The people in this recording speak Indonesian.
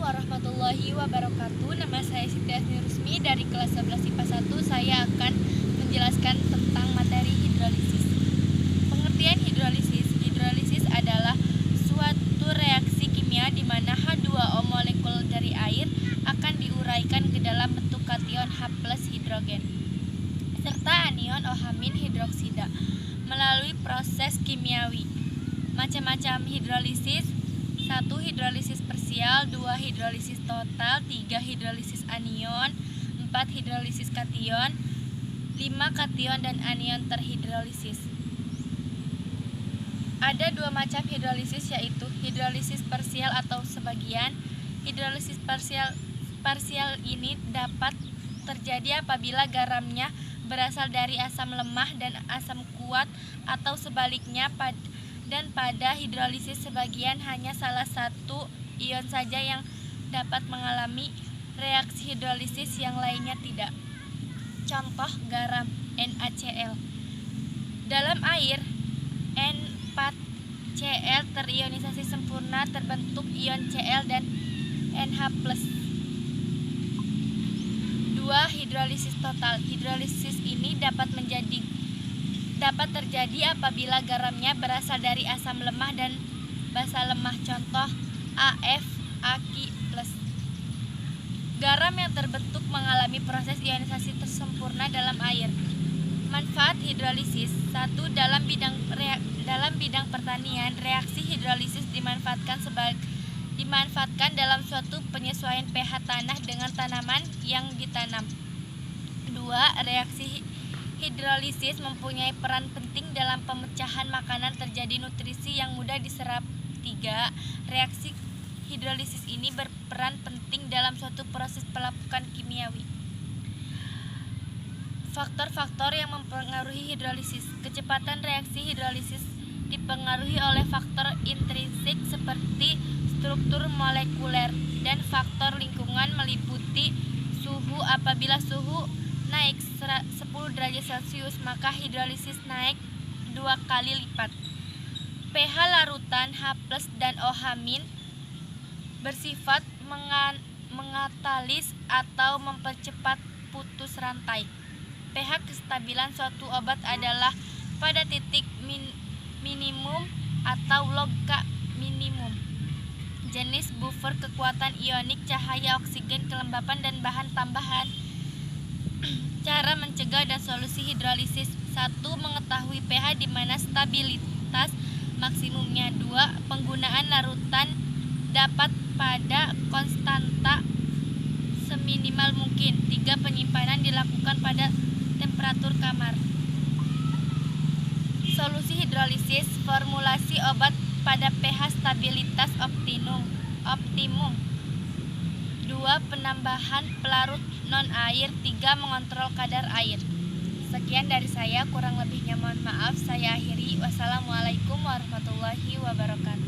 warahmatullahi wabarakatuh. Nama saya Siti Asni Rusmi dari kelas 11 IPA 1. Saya akan menjelaskan tentang materi hidrolisis. Pengertian hidrolisis. Hidrolisis adalah suatu reaksi kimia di mana H2O molekul dari air akan diuraikan ke dalam bentuk kation H+ hidrogen serta anion OH- hidroksida melalui proses kimiawi. Macam-macam hidrolisis: 1. Hidrolisis parsial, 2. Hidrolisis total, 3. Hidrolisis anion, 4. Hidrolisis kation, 5. Kation dan anion terhidrolisis. Ada dua macam hidrolisis, yaitu hidrolisis parsial atau sebagian. Hidrolisis parsial ini dapat terjadi apabila garamnya berasal dari asam lemah dan asam kuat, atau sebaliknya, dan pada hidrolisis sebagian hanya salah satu ion saja yang dapat mengalami reaksi hidrolisis, yang lainnya tidak. Contoh garam NaCl. Dalam air, N4Cl terionisasi sempurna, terbentuk ion Cl dan NH+. 2. Hidrolisis total. Hidrolisis ini dapat terjadi apabila garamnya berasal dari asam lemah dan basa lemah. Contoh AF-AQ+. Garam yang terbentuk mengalami proses ionisasi tersempurna dalam air. Manfaat hidrolisis. 1. Dalam bidang pertanian, reaksi hidrolisis dimanfaatkan dalam suatu penyesuaian pH tanah dengan tanaman yang ditanam. 2. Reaksi hidrolisis mempunyai peran penting dalam pemecahan makanan, terjadi nutrisi yang mudah diserap. 3. Reaksi hidrolisis ini berperan penting dalam suatu proses pelapukan kimiawi. Faktor-faktor yang mempengaruhi hidrolisis. Kecepatan reaksi hidrolisis dipengaruhi oleh faktor intrinsik seperti struktur molekuler dan faktor lingkungan meliputi suhu. Apabila suhu naik 10 derajat Celcius, maka hidrolisis naik 2 kali lipat. pH larutan H+ dan OH- bersifat mengatalis atau mempercepat putus rantai. pH kestabilan suatu obat adalah pada titik minimum atau log K minimum. Jenis buffer, kekuatan ionik, cahaya, oksigen, kelembapan, dan bahan tambahan. Cara mencegah dan solusi hidrolisis. 1. Mengetahui pH di mana stabilitas maksimumnya. 2. Penggunaan larutan dapat pada konstanta seminimal mungkin. 3. Penyimpanan dilakukan pada temperatur kamar. Solusi hidrolisis. Formulasi obat pada pH stabilitas optimum. 2. Penambahan pelarut non-air. 3. Mengontrol kadar air. Sekian dari saya, kurang lebihnya mohon maaf. Saya akhiri. Wassalamualaikum warahmatullahi wabarakatuh.